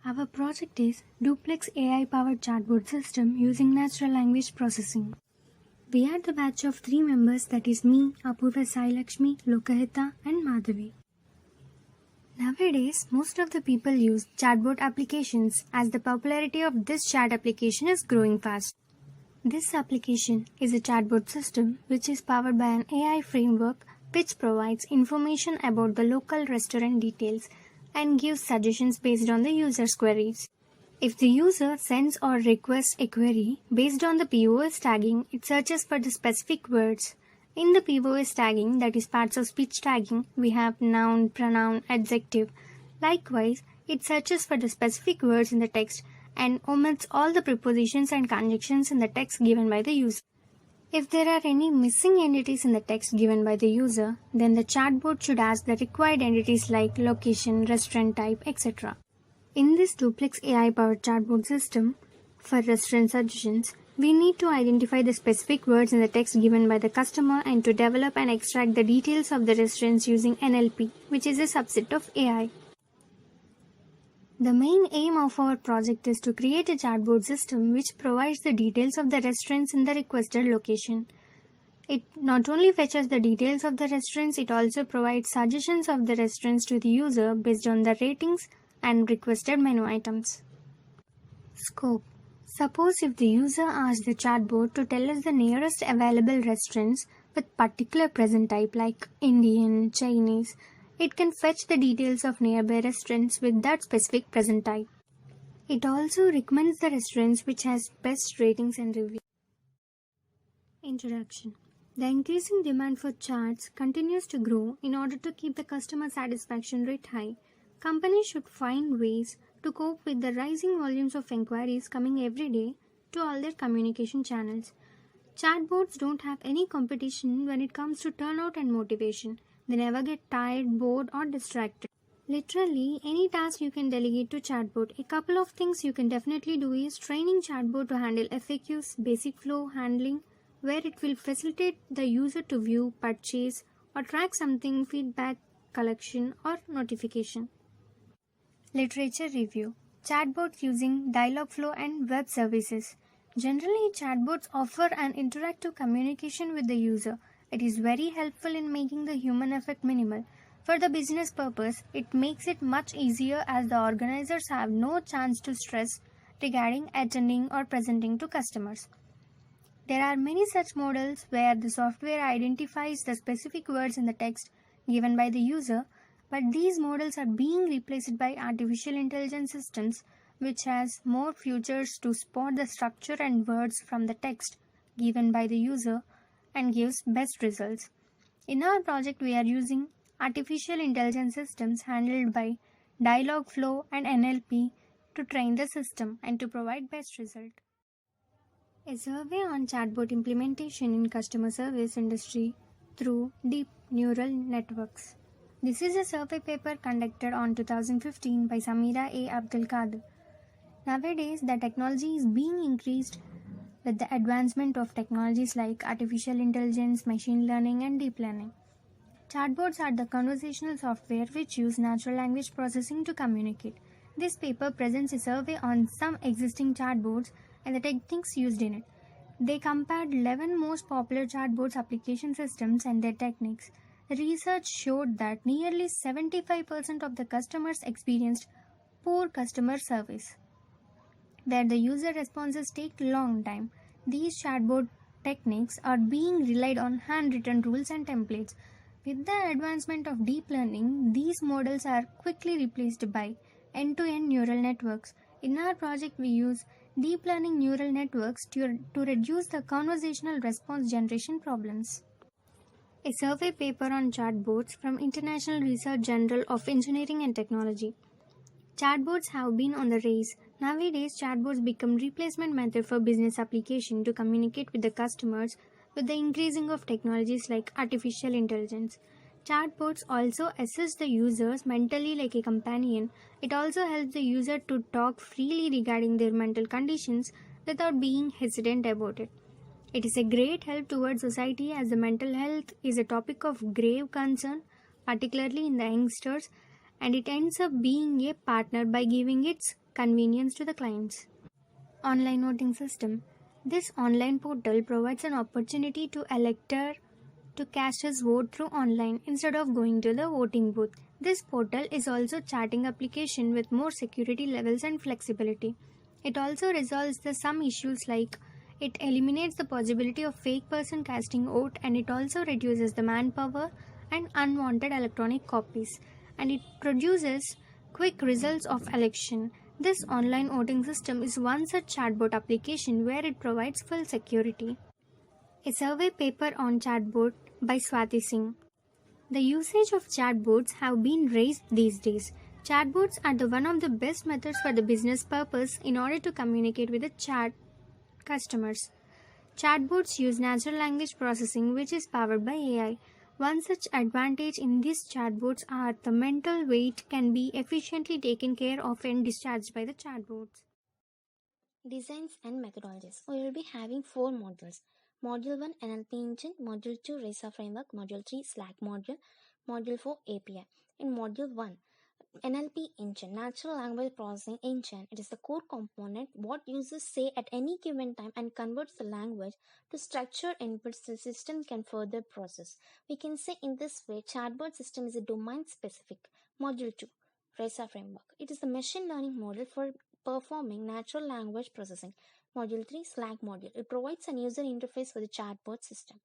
Our project is Duplex AI-powered chatbot system using natural language processing. We are the batch of 3 members, that is me, Apurva Sai Lakshmi, Lokahita and Madhavi. Nowadays, most of the people use chatbot applications as the popularity of this chat application is growing fast. This application is a chatbot system which is powered by an AI framework which provides information about the local restaurant details and gives suggestions based on the user's queries. If the user sends or requests a query based on the POS tagging, it searches for the specific words. In the POS tagging, that is parts of speech tagging, we have noun, pronoun, adjective. Likewise, it searches for the specific words in the text and omits all the prepositions and conjunctions in the text given by the user. If there are any missing entities in the text given by the user, then the chatbot should ask the required entities like location, restaurant type, etc. In this Duplex AI-powered chatbot system, for restaurant suggestions, we need to identify the specific words in the text given by the customer and to develop and extract the details of the restaurants using NLP, which is a subset of AI. The main aim of our project is to create a chatbot system which provides the details of the restaurants in the requested location. It not only fetches the details of the restaurants, it also provides suggestions of the restaurants to the user based on the ratings and requested menu items. Scope. Suppose if the user asks the chatbot to tell us the nearest available restaurants with particular present type like Indian, Chinese, it can fetch the details of nearby restaurants with that specific present type. It also recommends the restaurants which has best ratings and reviews. Introduction. The increasing demand for chats continues to grow. In order to keep the customer satisfaction rate high, companies should find ways to cope with the rising volumes of inquiries coming every day to all their communication channels. Chatbots don't have any competition when it comes to turnout and motivation. They never get tired, bored or distracted. Literally, any task you can delegate to chatbot. A couple of things you can definitely do is training chatbot to handle FAQs, basic flow handling, where it will facilitate the user to view, purchase or track something, feedback, collection or notification. Literature review. Chatbots using Dialogflow and web services. Generally, chatbots offer an interactive communication with the user. It is very helpful in making the human effect minimal. For the business purpose, it makes it much easier as the organizers have no chance to stress regarding attending or presenting to customers. There are many such models where the software identifies the specific words in the text given by the user, but these models are being replaced by artificial intelligence systems which has more features to spot the structure and words from the text given by the user and gives best results. In our project, we are using artificial intelligence systems handled by Dialogflow and NLP to train the system and to provide best result. A survey on chatbot implementation in customer service industry through deep neural networks. This is a survey paper conducted on 2015 by Samira A. Abdul Kader. Nowadays, the technology is being increased with the advancement of technologies like artificial intelligence, machine learning and deep learning. Chatbots are the conversational software which use natural language processing to communicate. This paper presents a survey on some existing chatbots and the techniques used in it. They compared 11 most popular chatbots application systems and their techniques. The research showed that nearly 75% of the customers experienced poor customer service, where the user responses take long time. These chatbot techniques are being relied on handwritten rules and templates. With the advancement of deep learning, these models are quickly replaced by end-to-end neural networks. In our project, we use deep learning neural networks to reduce the conversational response generation problems. A survey paper on chatbots from International Research Journal of Engineering and Technology. Chatbots have been on the rise. Nowadays, chatbots become replacement method for business application to communicate with the customers with the increasing of technologies like artificial intelligence. Chatbots also assist the users mentally like a companion. It also helps the user to talk freely regarding their mental conditions without being hesitant about it. It is a great help towards society as the mental health is a topic of grave concern, particularly in the youngsters, and it ends up being a partner by giving its convenience to the clients. Online voting system. This online portal provides an opportunity to elector to cast his vote through online instead of going to the voting booth. This portal is also chatting application with more security levels and flexibility. It also resolves the some issues like it eliminates the possibility of fake person casting vote, and it also reduces the manpower and unwanted electronic copies, and it produces quick results of election. This online voting system is one such chatbot application where it provides full security. A survey paper on chatbot by Swati Singh. The usage of chatbots have been raised these days. Chatbots are one of the best methods for the business purpose in order to communicate with the chat customers. Chatbots use natural language processing which is powered by AI. One such advantage in these chatbots are the mental weight can be efficiently taken care of and discharged by the chatbots. Designs and methodologies. We will be having 4 modules. Module 1 NLP Engine, Module 2 RESA Framework, Module 3 Slack Module, Module 4 API. In Module 1, NLP Engine, Natural Language Processing Engine. It is the core component what users say at any given time and converts the language to structured inputs the system can further process. We can say in this way, chatbot system is a domain specific. Module 2, RESA Framework. It is the machine learning model for performing natural language processing. Module 3 Slack module. It provides an user interface for the chatbot system.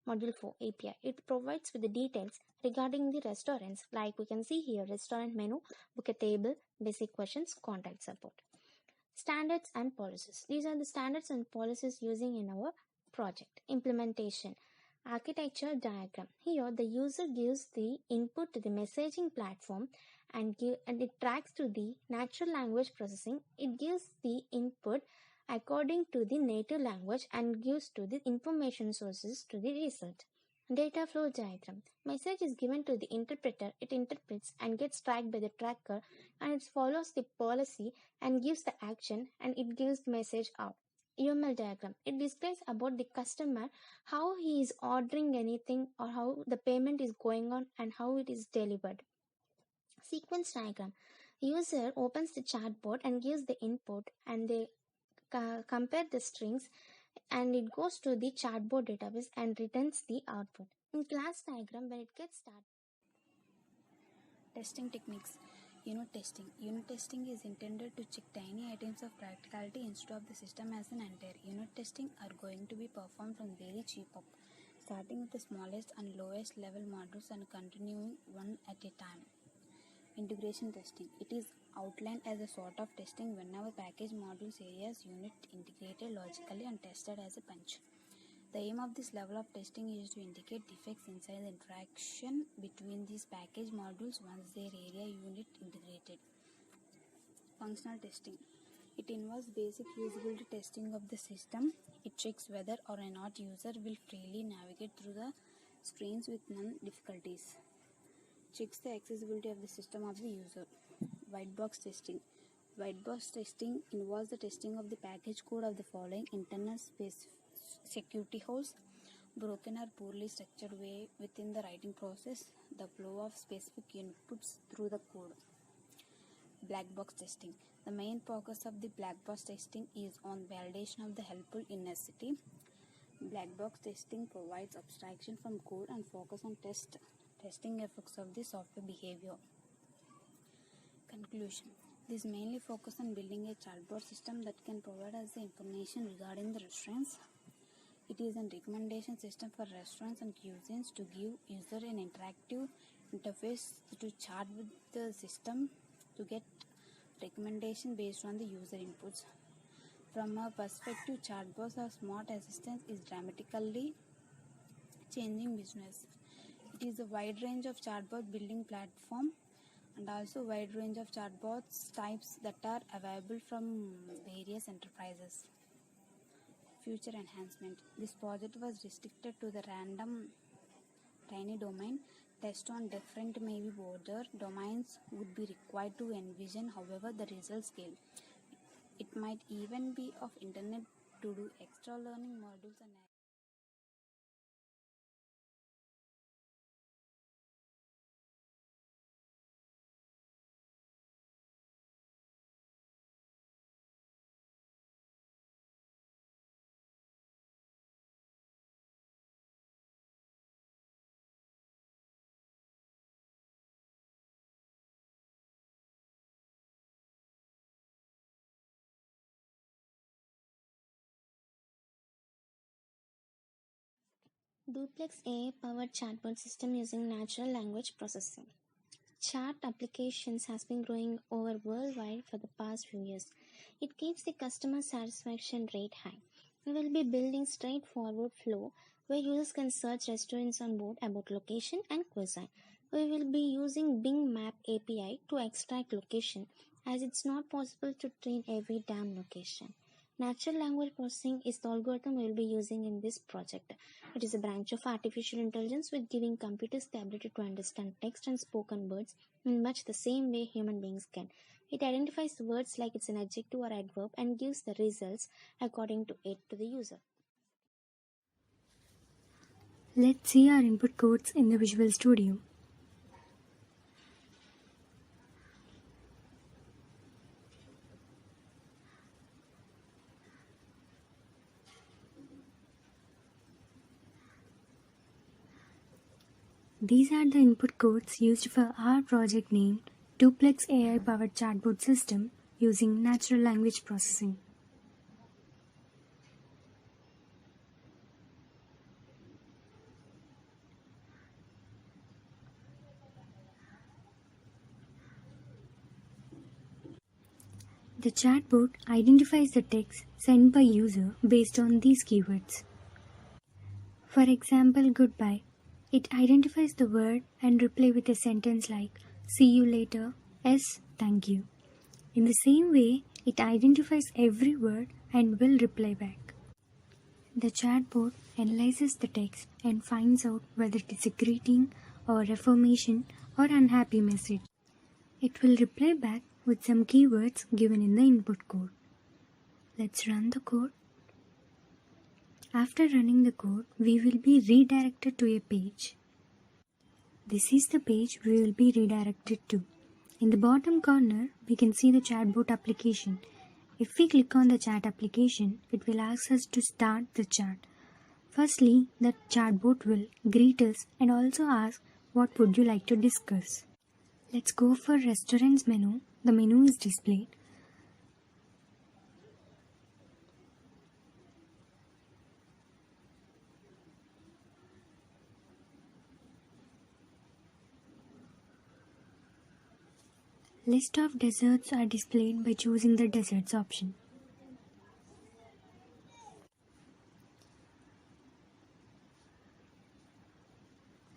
Module 4 API. It provides with the details regarding the restaurants, like we can see here: restaurant menu, book a table, basic questions, contact support. Standards and policies. These are the standards and policies using in our project. Implementation. Architecture diagram. Here the user gives the input to the messaging platform and it tracks to the natural language processing. It gives the input according to the native language and gives to the information sources to the result. Data flow diagram. Message is given to the interpreter. It interprets and gets tracked by the tracker, and it follows the policy and gives the action, and it gives the message out. UML diagram. It displays about the customer, how he is ordering anything or how the payment is going on and how it is delivered. Sequence diagram. User opens the chatbot and gives the input, and they compare the strings, and it goes to the chatbot database and returns the output. In class diagram, when it gets started. Testing techniques. Unit testing. Unit testing is intended to check tiny items of practicality instead of the system as an entire. Unit testing are going to be performed from very cheap up, starting with the smallest and lowest level modules and continuing one at a time. Integration testing. It is outlined as a sort of testing whenever package modules areas unit integrated logically and tested as a bunch. The aim of this level of testing is to indicate defects inside the interaction between these package modules once their area unit integrated. Functional testing. It involves basic usability testing of the system. It checks whether or not user will freely navigate through the screens with none difficulties. Checks the accessibility of the system of the user. White box testing. White box testing involves the testing of the package code of the following internal security holes: broken or poorly structured way within the writing process, the flow of specific inputs through the code. Black box testing. The main focus of the black box testing is on validation of the helpful inactivity. Black box testing provides abstraction from code and focus on testing effects of the software behavior. Conclusion. This mainly focuses on building a chatbot system that can provide us the information regarding the restaurants. It is a recommendation system for restaurants and cuisines to give user an interactive interface to chat with the system to get recommendation based on the user inputs. From a perspective, chatbots or smart assistants is dramatically changing business. It is a wide range of chatbot building platform and also wide range of chatbots types that are available from various enterprises. Future enhancement. This project was restricted to the random tiny domain. Tests on different maybe border domains would be required to envision however the result scale. It might even be of internet to do extra learning modules and Duplex AI-powered chatbot system using natural language processing. Chat applications has been growing over worldwide for the past few years. It keeps the customer satisfaction rate high. We will be building straightforward flow where users can search restaurants on board about location and cuisine. We will be using Bing Map API to extract location as it's not possible to train every damn location. Natural language processing is the algorithm we will be using in this project. It is a branch of artificial intelligence with giving computers the ability to understand text and spoken words in much the same way human beings can. It identifies the words like it's an adjective or adverb and gives the results according to it to the user. Let's see our input codes in the Visual Studio. These are the input codes used for our project named Duplex AI powered chatbot system using natural language processing. The chatbot identifies the text sent by user based on these keywords. For example, goodbye. It identifies the word and reply with a sentence like see you later, yes, thank you. In the same way, it identifies every word and will reply back. The chatbot analyzes the text and finds out whether it is a greeting or affirmation or unhappy message. It will reply back with some keywords given in the input code. Let's run the code. After running the code, we will be redirected to a page. This is the page we will be redirected to. In the bottom corner, we can see the chatbot application. If we click on the chat application, it will ask us to start the chat. Firstly, the chatbot will greet us and also ask what would you like to discuss. Let's go for restaurants menu. The menu is displayed. List of desserts are displayed by choosing the desserts option.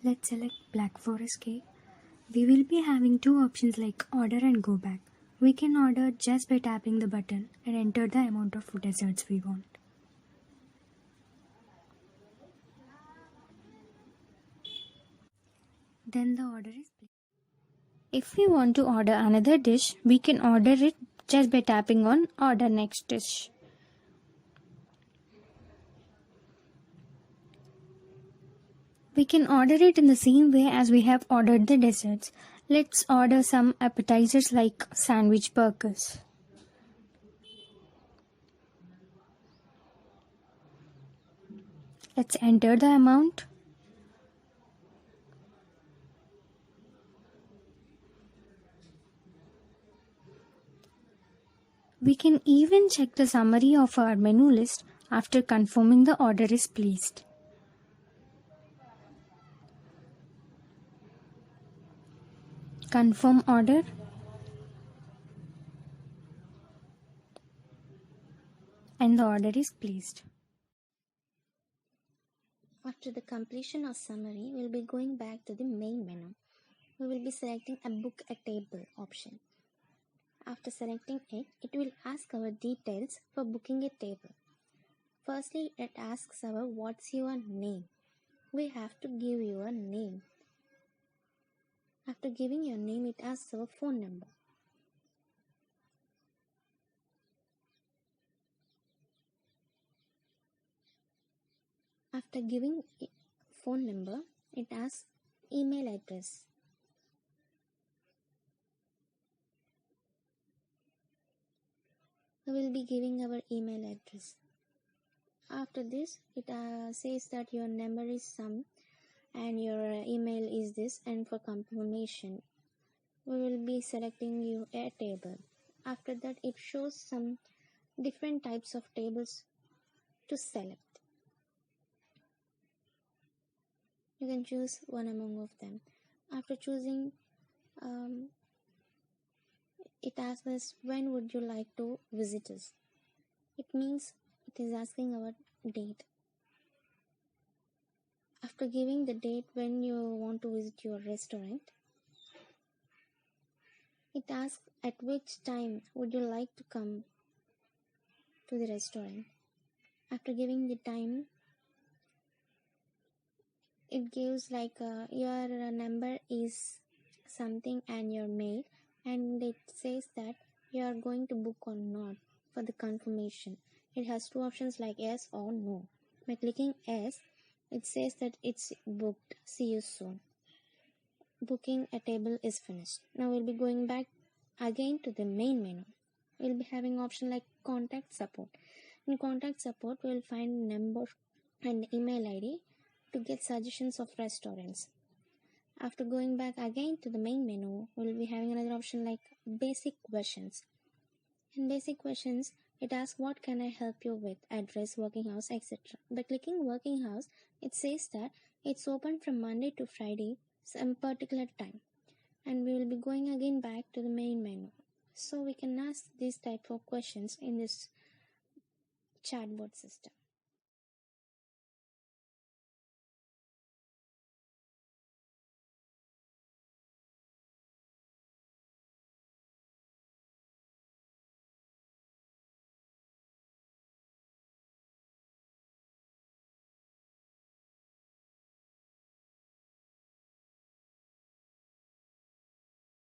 Let's select Black Forest cake. We will be having two options like order and go back. We can order just by tapping the button and enter the amount of desserts we want. Then the order is placed. If we want to order another dish, we can order it just by tapping on order next dish. We can order it in the same way as we have ordered the desserts. Let's order some appetizers like sandwich burgers. Let's enter the amount. We can even check the summary of our menu list after confirming the order is placed. Confirm order. And the order is placed. After the completion of summary, we'll be going back to the main menu. We will be selecting a book a table option. After selecting it, it will ask our details for booking a table. Firstly, it asks our what's your name. We have to give your name. After giving your name, it asks our phone number. After giving phone number, it asks email address. We will be giving our email address. After this, it says that your number is some and your email is this, and for confirmation, we will be selecting you a table. After that, it shows some different types of tables to select. You can choose one among of them. After choosing, it asks us when would you like to visit us. It means it is asking our date. After giving the date when you want to visit your restaurant, it asks at which time would you like to come to the restaurant. After giving the time, it gives like your number is something and your mail, and it says that you are going to book or not for the confirmation. It has two options like yes or no. By clicking yes, it says that it's booked. See you soon. Booking a table is finished. Now we'll be going back again to the main menu. We'll be having option like contact support. In contact support, we'll find number and email ID to get suggestions of restaurants. After going back again to the main menu, we'll be having another option like basic questions. In basic questions, it asks what can I help you with, address, working hours, etc. By clicking working hours, it says that it's open from Monday to Friday, some particular time. And we will be going again back to the main menu. So we can ask these type of questions in this chatbot system.